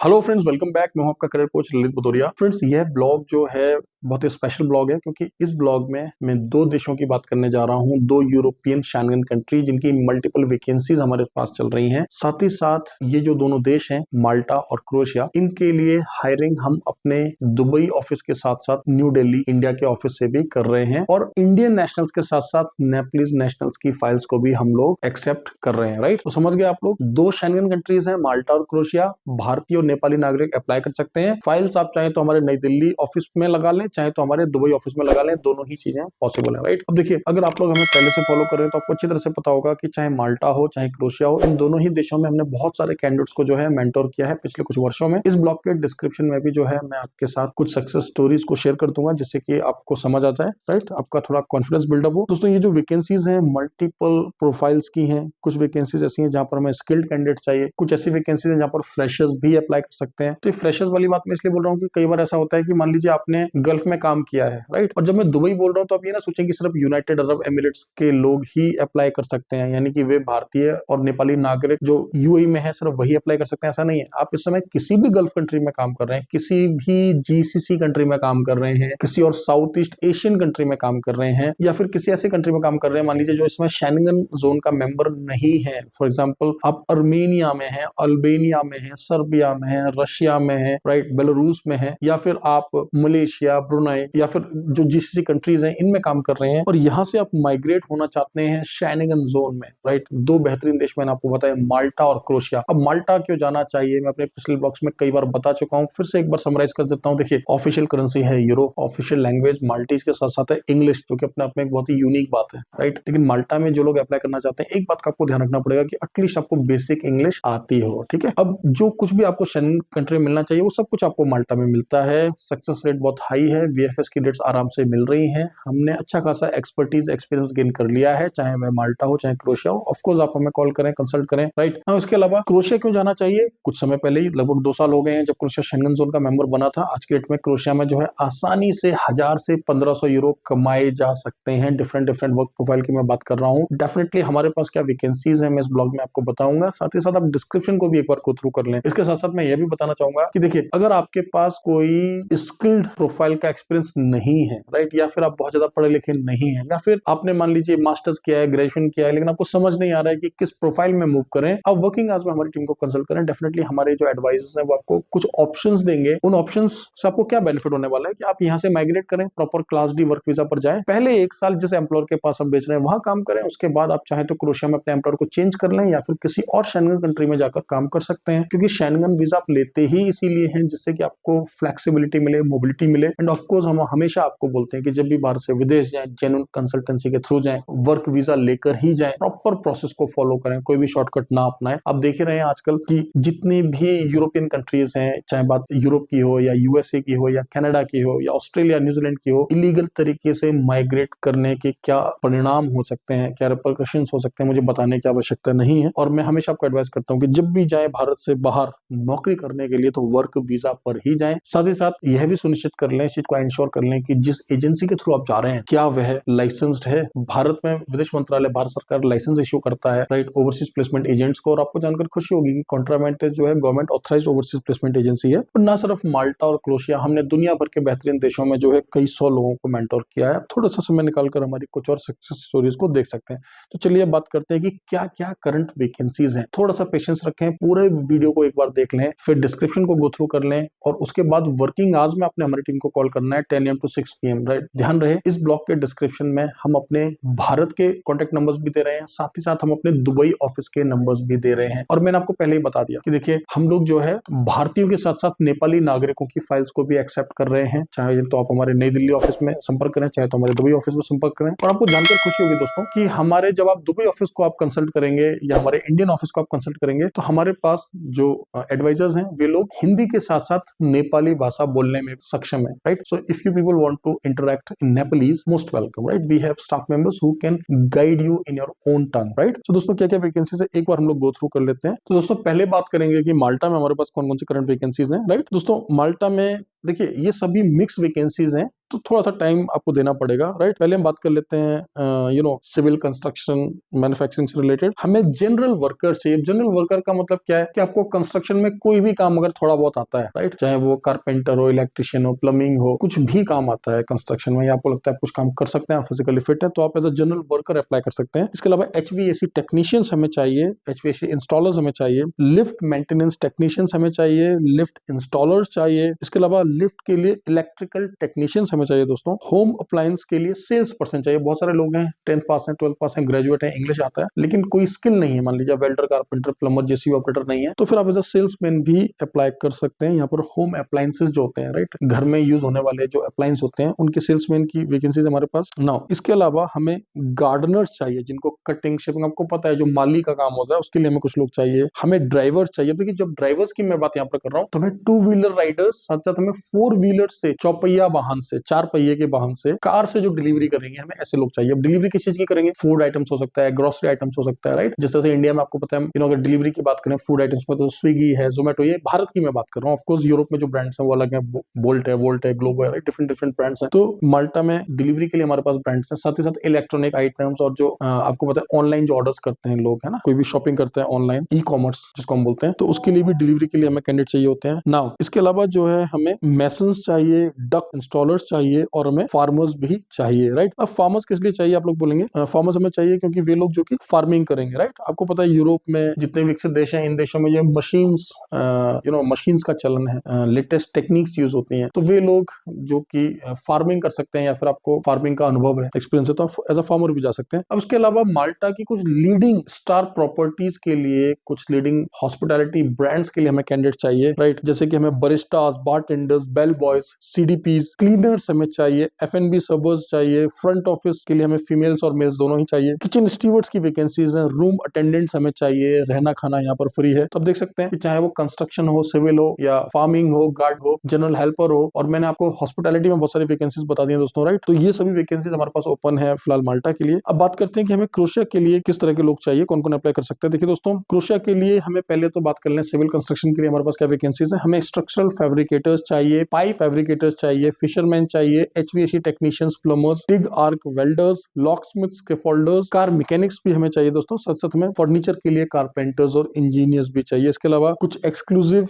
Hello friends, welcome back. मैं हूं आपका career coach Lalit Bhadauria. Friends, यह ब्लॉग जो है बहुत ही स्पेशल ब्लॉग है क्योंकि इस ब्लॉग में मैं दो देशों की बात करने जा रहा हूं, दो यूरोपियन शेंगन कंट्री जिनकी मल्टीपल वैकेंसीज हमारे पास चल रही हैं। साथ ही साथ ये जो दोनों देश हैं, माल्टा और क्रोएशिया, इनके लिए हायरिंग हम अपने दुबई ऑफिस के साथ साथ न्यू दिल्ली इंडिया के ऑफिस से भी कर रहे हैं और इंडियन नेशनल्स के साथ साथ नेपलीज नेशनल्स की फाइल्स को भी हम लोग एक्सेप्ट कर रहे हैं। राइट, तो समझ गए आप लोग। दो शेंगन कंट्रीज हैं, माल्टा और क्रोएशिया। भारतीय और नेपाली नागरिक अप्लाई कर सकते हैं। फाइल्स आप चाहे तो हमारे नई दिल्ली ऑफिस में लगा लें, चाहे तो हमारे दुबई ऑफिस में लगा लें, दोनों ही चीजें पॉसिबल है। राइट, अब देखिए, अगर आप लोग हमें पहले से फॉलो कर रहे हैं तो आपको अच्छी तरह से पता होगा कि चाहे माल्टा हो चाहे क्रोएशिया हो, इन दोनों ही देशों में हमने बहुत सारे कैंडिडेट्स को जो है मेंटोर किया है पिछले कुछ वर्षों में। इस ब्लॉग के डिस्क्रिप्शन में भी जो है मैं आपके साथ कुछ सक्सेस स्टोरीज को शेयर कर दूंगा जिससे कि आपको समझ आ जाए। राइट, आपका थोड़ा कॉन्फिडेंस बिल्डअप हो। दोस्तों, ये जो वैकेंसीज हैं मल्टीपल प्रोफाइल्स की हैं। कुछ वैकेंसीज ऐसी हैं जहां पर हमें स्किल्ड कैंडिडेट चाहिए, कुछ ऐसी वैकेंसीज हैं जहां पर फ्रेशर्स भी अप्लाई कर सकते हैं। तो फ्रेशर्स वाली बात मैं इसलिए बोल रहा हूँ कि कई बार ऐसा होता है कि मान लीजिए आपने गल्फ में काम किया है, राइट, और जब मैं दुबई बोल रहा हूँ तो आप ये ना सोचें कि सिर्फ यूनाइटेड अरब एमिरेट्स के लोग ही अप्लाई कर सकते हैं, यानी कि वे भारतीय और नेपाली नागरिक जो यूएई में है सिर्फ वही अप्लाई कर सकते हैं। ऐसा नहीं है। आप इस समय किसी भी गल्फ कंट्री में काम कर रहे हैं, किसी भी जीसीसी कंट्री में काम कर रहे हैं, किसी और साउथ ईस्ट एशियन कंट्री में काम कर रहे हैं, या फिर किसी ऐसे कंट्री में काम कर रहे हैं मान लीजिए जो इसमें शेंगन जोन का मेंबर नहीं है। फॉर एग्जाम्पल, आप अर्मेनिया में है, अल्बेनिया में है, सर्बिया में है, रशिया में है, राइट, बेलारूस में है, या फिर आप मलेशिया, ब्रुनाई या फिर जो जीसीसी कंट्रीज हैं इनमें काम कर रहे हैं और यहां से आप माइग्रेट होना चाहते हैं शेंगन जोन में। राइट, दो बेहतरीन देश मैंने आपको बताया, माल्टा और क्रोएशिया। अब माल्टा क्यों जाना चाहिए, मैं अपने पिछले ब्लॉग्स में कई बार बता चुका हूं, फिर से एक बार समराइज कर देता हूं। देखिए, ऑफिशियल करेंसी है यूरो, ऑफिशियल लैंग्वेज माल्टीज के साथ साथ है इंग्लिश, जो कि अपने आप में एक बहुत ही यूनिक बात है। राइट, लेकिन माल्टा में जो लोग अप्लाई करना चाहते हैं, एक बात का आपको ध्यान रखना पड़ेगा कि एटलीस्ट आपको बेसिक इंग्लिश आती हो। ठीक है, अब जो कुछ भी आपको शेंगन कंट्री में मिलना चाहिए वो सब कुछ आपको माल्टा में मिलता है। सक्सेस रेट बहुत हाई है, वीएफएस की डेट्स आराम से मिल रही हैं। हमने अच्छा खासा एक्सपर्टीज एक्सपीरियंस गेन कर लिया है, चाहे वह माल्टा हो चाहे क्रोएशिया हो। ऑफ कोर्स आप हमें कॉल करें, कंसल्ट करें। राइट, ना इसके अलावा क्रोएशिया क्यों जाना चाहिए, कुछ समय पहले ही, लगभग 2 साल हो गए हैं जब क्रोएशिया शेंगन जोन का मेंबर बना था। आज के डेट में क्रोएशिया में जो है आसानी से 1000 से 1500 यूरो कमाए जा सकते हैं। डिफरेंट वर्क प्रोफाइल की मैं बात कर रहा हूँ। डेफिनेटली हमारे पास क्या वैकेंसीज है मैं इस ब्लॉग में आपको बताऊंगा। साथ ही साथ आप डिस्क्रिप्शन को भी एक बार गो थ्रू कर लें। इसके साथ साथ मैं यह भी बताना चाहूंगा कि देखिए, अगर आपके पास कोई स्किल्ड प्रोफाइल का एक्सपीरियंस नहीं है, राइट, या फिर आप बहुत ज्यादा पढ़े लिखे नहीं है, या फिर आपने मान लीजिए मास्टर्स किया है, ग्रेजुएशन किया है, लेकिन आपको समझ नहीं आ रहा है कि किस प्रोफाइल में मूव करें, आप वर्किंग आवर्स में हमारी टीम को कंसल्ट करें। डेफिनेटली हमारे जो एडवाइजर्स हैं वो आपको कुछ ऑप्शंस देंगे। उन ऑप्शंस से आपको क्या बेनिफिट होने वाला है कि आप यहाँ से माइग्रेट करें, proper class D work visa पर जाएं, पहले 1 साल जिस एम्प्लॉयर के पास आप बेच रहे हैं वहां काम करें, उसके बाद आप चाहे तो क्रोएशिया में अपने एम्प्लॉयर को चेंज कर लें या फिर किसी और शेंगन कंट्री में जाकर काम कर सकते हैं। क्योंकि शेंगन वीजा आप लेते ही इसीलिए हैं जिससे कि आपको फ्लेक्सिबिलिटी मिले, मोबिलिटी मिले। एंड ऑफ कोर्स हम हमेशा आपको बोलते हैं कि जब भी बाहर से विदेश जाएं, जेन्युइन कंसल्टेंसी के थ्रू जाएं, वर्क वीजा लेकर ही जाएं, प्रॉपर प्रोसेस को फॉलो करें, कोई भी शॉर्टकट ना अपनाएं। आप देख ही रहे हैं आजकल कि जितनी भी यूरोपियन कंट्रीज हैं, चाहे बात यूरोप की हो या यूएसए की हो या कनाडा की हो या ऑस्ट्रेलिया न्यूजीलैंड की हो, इलीगल तरीके से माइग्रेट करने के क्या परिणाम हो सकते हैं, क्या रिपरकशंस हो सकते हैं, मुझे बताने की आवश्यकता नहीं है। और मैं हमेशा आपको एडवाइस करता हूं कि जब भी जाए भारत से बाहर नौकरी करने के लिए तो वर्क वीजा पर ही जाएं। साथ ही साथ यह भी सुनिश्चित कर लें, इस चीज को इंश्योर कर लें कि जिस एजेंसी के थ्रू आप जा रहे हैं क्या वह लाइसेंस्ड है। भारत में विदेश मंत्रालय, भारत सरकार लाइसेंस इश्यू करता है, राइट, ओवरसीज प्लेसमेंट एजेंट्स को। और आपको जानकर खुशी होगी कि कॉन्ट्रामेंटेज जो है government authorised overseas placement agency है। और ना सिर्फ माल्टा और क्रोएशिया, हमने दुनिया भर के बेहतरीन देशों में जो है कई 100 लोगों को मेंटोर किया है। थोड़ा सा समय निकालकर हमारी कुछ और सक्सेस स्टोरीज को देख सकते हैं। तो चलिए बात करते हैं कि क्या क्या करंट वैकेंसीज हैं। थोड़ा सा पेशेंस रखें, पूरे वीडियो को एक बार देख लें, फिर डिस्क्रिप्शन को गो थ्रू कर लें और उसके बाद वर्किंग आवर्स में आपने हमारी टीम को कॉल करना है 10 AM to 6 PM। राइट, ध्यान रहे इस ब्लॉग के डिस्क्रिप्शन में हम अपने भारत के कॉन्टेक्ट नंबर्स भी दे रहे हैं, साथ ही साथ हम अपने दुबई ऑफिस के नंबर्स भी दे रहे हैं। और मैंने आपको पहले ही बता दिया कि देखिए, हम लोग जो है भारतीयों के साथ साथ नेपाली नागरिकों की फाइल्स को भी एक्सेप्ट कर रहे हैं। चाहे तो आप हमारे नई दिल्ली ऑफिस में संपर्क करें, चाहे तो हमारे दुबई ऑफिस में संपर्क करें। और आपको जानकर खुशी होगी दोस्तों कि हमारे जब आप दुबई ऑफिस को आप कंसल्ट करेंगे या हमारे इंडियन ऑफिस को आप कंसल्ट करेंगे तो हमारे पास जो एडवाइजर्स हैं वे लोग हिंदी के साथ साथ नेपाली भाषा बोलने में सक्षम है। Right, so if you people want to interact in Nepalese, most welcome. Right, we have staff members who can guide you in your own tongue. Right, तो दोस्तों क्या क्या वैकेंसीज है एक बार हम लोग गो थ्रू कर लेते हैं। तो दोस्तों पहले बात करेंगे कि माल्टा में हमारे पास कौन कौन सी करंट वैकेंसीज हैं। राइट, दोस्तों माल्टा में देखिए ये सभी मिक्स वैकेंसीज हैं, तो थोड़ा सा टाइम आपको देना पड़ेगा, राइट। पहले हम बात कर लेते हैं सिविल कंस्ट्रक्शन मैन्युफैक्चरिंग से रिलेटेड। हमें जनरल वर्कर चाहिए। जनरल वर्कर का मतलब क्या है कि आपको कंस्ट्रक्शन में कोई भी काम अगर थोड़ा बहुत आता है, राइट, चाहे वो कारपेंटर हो, इलेक्ट्रिशियन हो, प्लम्बिंग हो, कुछ भी काम आता है कंस्ट्रक्शन में, या आपको लगता है कुछ काम कर सकते हैं, आप फिजिकली फिट है, तो आप as a general worker apply कर सकते हैं। इसके अलावा HVAC टेक्नीशियंस हमें चाहिए, HVAC इंस्टॉलर्स हमें चाहिए, लिफ्ट मेंटेनेंस टेक्नीशियंस हमें चाहिए, लिफ्ट इंस्टॉलर्स चाहिए। इसके अलावा लिफ्ट के लिए इलेक्ट्रिकल टेक्नीशियंस हमें चाहिए दोस्तों। होम अप्लायंस के लिए सेल्स पर्सन चाहिए। बहुत सारे लोग हैं 10th पास हैं, 12th पास हैं, ग्रेजुएट हैं, इंग्लिश आता है, लेकिन कोई स्किल नहीं है, मान लीजिए welder, carpenter, plumber, JCB operator नहीं है, तो फिर आप एज अ सेल्समैन भी अप्लाई कर सकते हैं। यहाँ पर होम अप्लायंसेस जो होते हैं, राइट, घर में यूज होने वाले जो अप्लायंस होते हैं, उनके सेल्समैन की वैकेंसीज हमारे पास नाउ। इसके अलावा हमें गार्डनर्स चाहिए, जिनको कटिंग शेपिंग, आपको पता है जो माली का काम होता है, उसके लिए हमें कुछ लोग चाहिए। हमें ड्राइवर्स चाहिए। देखिए जब ड्राइवर्स की मैं बात यहाँ पर कर रहा हूँ, तो हमें 2 व्हीलर राइडर्स, साथ साथ हमें 4 व्हीलर से, चौपहिया वाहन से, 4 पहिए के वाहन से, कार से जो डिलीवरी करेंगे, हमें ऐसे लोग चाहिए। अब डिलीवरी किस चीज की करेंगे? फूड आइटम्स हो सकता है, ग्रोसरी आइटम्स हो सकता है, राइट। जिस तरह से इंडिया में आपको पता है, अगर डिलीवरी की बात करें फूड आइटम्स में, तो स्विगी है, जोमेटो, ये भारत की मैं बात कर रहा हूँ। ऑफकोर्स यूरोप में जो ब्रांड्स हैं वो अलग है, बोल्ट है, वोल्ट है, ग्लोबो है, डिफरेंट डिफरेंट ब्रांड्स हैं। तो माल्टा में डिलीवरी के लिए हमारे पास ब्रांड्स हैं, साथ ही साथ इलेक्ट्रॉनिक आइटम्स, और जो आपको पता है ऑनलाइन जो ऑर्डर्स करते हैं लोग, है ना, कोई भी शॉपिंग करते हैं ऑनलाइन, ई कॉमर्स जिसको हम बोलते हैं, तो उसके लिए भी डिलीवरी के लिए हमें कैंडिडेट चाहिए होते हैं। नाउ इसके अलावा जो है हमें मेसन्स चाहिए, डक इंस्टॉलर्स चाहिए, और हमें फार्मर्स भी चाहिए, राइट। अब फार्मर्स किस लिए चाहिए आप लोग बोलेंगे? फार्मर्स हमें चाहिए क्योंकि वे लोग जो कि फार्मिंग करेंगे, राइट। आपको पता है यूरोप में जितने विकसित देश हैं, इन देशों में जो मशीन्स का चलन है, लेटेस्ट टेक्निक्स यूज होती हैं, तो वे लोग जो कि फार्मिंग कर सकते हैं, या फिर आपको फार्मिंग का अनुभव है, एक्सपीरियंस है, तो आप एज अ फार्मर भी जा सकते हैं। अब उसके अलावा माल्टा की कुछ लीडिंग स्टार प्रॉपर्टीज के लिए, कुछ लीडिंग हॉस्पिटैलिटी ब्रांड्स के लिए हमें कैंडिडेट चाहिए, राइट। जैसे कि हमें baristas, bartenders, bell boys, CDPs, cleaners हमें चाहिए, F&B सर्वर्स चाहिए, फ्रंट ऑफिस के लिए हमें फीमेल्स और मेल्स दोनों ही चाहिए, किचन स्टीवर्ड्स की वैकेंसीज हैं, रूम अटेंडेंट्स हमें चाहिए, रहना खाना यहाँ पर फ्री है। तो आप देख सकते हैं कि चाहे वो कंस्ट्रक्शन हो, सिविल हो, या फार्मिंग हो, गार्ड हो, जनरल हेल्पर हो, और मैंने आपको हॉस्पिटैलिटी में बहुत सारी वैकेंसीज बता दी हैं दोस्तों, राइट। तो ये सभी वैकेंसीज हमारे पास ओपन है फिलहाल माल्टा के लिए। अब बात करते हैं कि हमें क्रोशिया के लिए किस तरह के लोग चाहिए, कौन कौन अप्लाई कर सकते हैं। देखिए दोस्तों, क्रोशिया के लिए हमें पहले तो बात कर लें सिविल कंस्ट्रक्शन के लिए हमारे पास क्या वैकेंसीज है। हमें स्ट्रक्चरल फैब्रिकेटर्स चाहिए, पाइप फैब्रिकेटर्स चाहिए, फिशरमैन चाहिए, HVAC technicians, plumbers, TIG arc welders, locksmiths, scaffolders, car mechanics भी हमें चाहिए दोस्तों। साथ साथ हमें फर्नीचर के लिए कारपेंटर्स और इंजीनियर्स भी चाहिए। इसके अलावा कुछ एक्सक्लूसिव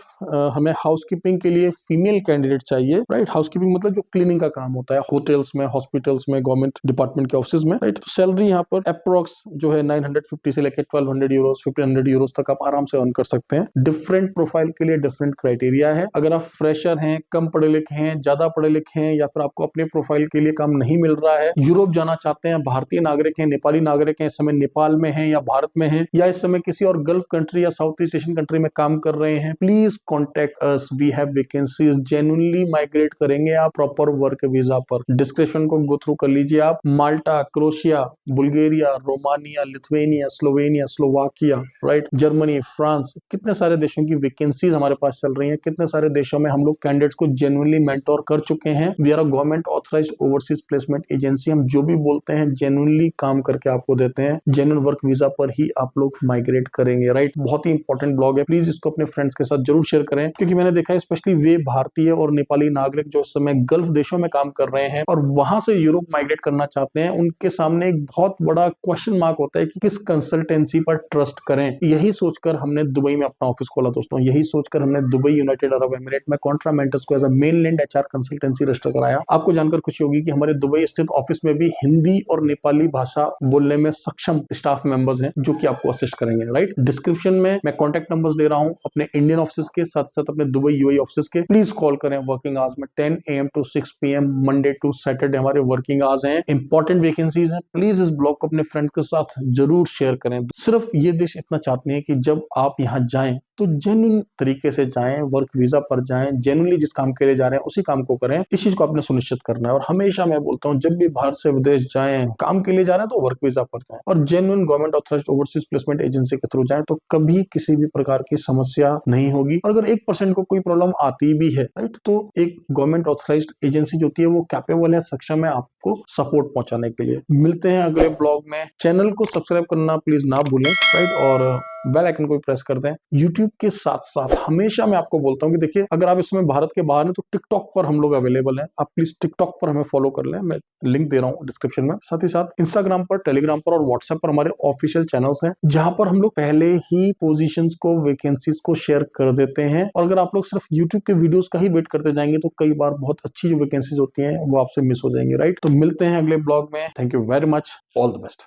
हमें हाउसकीपिंग के लिए फीमेल कैंडिडेट चाहिए, राइट। हाउसकीपिंग मतलब जो क्लीनिंग का काम होता है होटल्स में, हॉस्पिटल्स में, गवर्नमेंट डिपार्टमेंट के ऑफिस में, राइट। तो सैलरी यहाँ पर अप्रोक्स जो है 950 से लेकर 1200 यूरोस, 1500 यूरोस तक आप आराम से अर्न कर सकते हैं। डिफरेंट प्रोफाइल के लिए डिफरेंट क्राइटेरिया है। अगर आप फ्रेशर हैं, कम पढ़े लिखे हैं, ज्यादा पढ़े लिखे हैं, या फिर आपको अपने प्रोफाइल के लिए काम नहीं मिल रहा है, यूरोप जाना चाहते हैं, भारतीय नागरिक हैं, नेपाली नागरिक हैं, इस समय नेपाल में हैं या भारत में हैं, या इस समय किसी और गल्फ कंट्री या साउथ ईस्ट एशियन कंट्री में काम कर रहे हैं, please contact us, we have vacancies. Genuinely migrate करेंगे आप प्रॉपर वर्क वीजा पर। डिस्क्रिप्शन को गो थ्रू कर लीजिए आप। Malta, Croatia, Bulgaria, Romania, Lithuania, Slovenia, Slovakia, right, Germany, France, कितने सारे देशों की वैकेंसीज हमारे पास चल रही हैं। कितने सारे देशों में हम लोग कैंडिडेट्स को जेन्युइनली मेंटोर कर चुके हैं। We are a government authorised overseas placement agency. हम जो भी बोलते हैं जेन्युइनली काम करके आपको देते हैं। जेन्युइन वर्क वीजा पर ही आप लोग माइग्रेट करेंगे, राइट। बहुत ही इंपॉर्टेंट ब्लॉग है, प्लीज इसको अपने फ्रेंड्स के साथ जरूर शेयर करें, क्योंकि मैंने देखा है स्पेशली वे भारतीय और नेपाली नागरिक जो इस समय गल्फ देशों में काम कर रहे हैं और वहां से यूरोप माइग्रेट करना चाहते हैं, उनके सामने एक बहुत बड़ा क्वेश्चन मार्क होता है कि किस कंसल्टेंसी पर ट्रस्ट करें। यही सोचकर हमने दुबई में अपना ऑफिस खोला दोस्तों। यही सोचकर हमने दुबई यूनाइटेड अरब एमिरेट में कॉन्ट्रा मेंटर्स को as a mainland HR consultancy register कराया। आपको जानकर खुशी होगी कि हमारे दुबई स्थित ऑफिस में भी हिंदी और नेपाली भाषा बोलने में सक्षम स्टाफ मेंबर्स हैं जो कि आपको असिस्ट करेंगे, राइट। डिस्क्रिप्शन में मैं कॉन्टैक्ट नंबर्स दे रहा हूं अपने इंडियन ऑफिस के, साथ साथ अपने दुबई UAE ऑफिस के। प्लीज कॉल करें वर्किंग आवर्स में 10 AM to 6 PM Monday to Saturday हमारे वर्किंग आवर्स हैं। इंपॉर्टेंट वैकेंसीज हैं। प्लीज इस ब्लॉग को अपने फ्रेंड के साथ जरूर शेयर करें। सिर्फ ये देश इतना चाहते हैं कि जब आप यहाँ जाएं तो जेन्युइन तरीके से जाएं, वर्क वीजा पर जाएं, जेन्युइनली जिस काम के लिए जा रहे हैं उसी काम को करें। इस चीज को आपने सुनिश्चित करना है। और हमेशा मैं बोलता हूं, जब भी बाहर से विदेश जाएं, काम के लिए जा रहे हैं तो वर्क वीजा पर जाएं और genuine government authorised overseas placement agency के थ्रू जाएं, तो कभी किसी भी प्रकार की समस्या नहीं होगी। और अगर 1% को कोई प्रॉब्लम आती भी है, राइट, तो एक गवर्नमेंट ऑथराइज्ड एजेंसी जो होती है वो कैपेबल है, सक्षम है आपको सपोर्ट पहुंचाने के लिए। मिलते हैं अगले ब्लॉग में। चैनल को सब्सक्राइब करना प्लीज ना भूलें, राइट। और बेल आइकन को भी प्रेस कर दें। यूट्यूब के साथ साथ हमेशा मैं आपको बोलता हूँ कि देखिए, अगर आप इस समय भारत के बाहर हैं तो टिकटॉक पर हम लोग अवेलेबल हैं। आप प्लीज टिकटॉक पर हमें फॉलो कर लें, मैं लिंक दे रहा हूँ डिस्क्रिप्शन में। साथ ही साथ इंस्टाग्राम पर, टेलीग्राम पर और व्हाट्सएप पर हमारे ऑफिशियल चैनल्स हैं, जहां पर हम लोग पहले ही पोजीशंस को, वैकेंसीज को शेयर कर देते हैं। और अगर आप लोग सिर्फ यूट्यूब के वीडियोस का ही वेट करते जाएंगे तो कई बार बहुत अच्छी जो वैकेंसीज होती हैं वो आपसे मिस हो जाएंगी, राइट। तो मिलते हैं अगले ब्लॉग में। Thank you very much, all the best.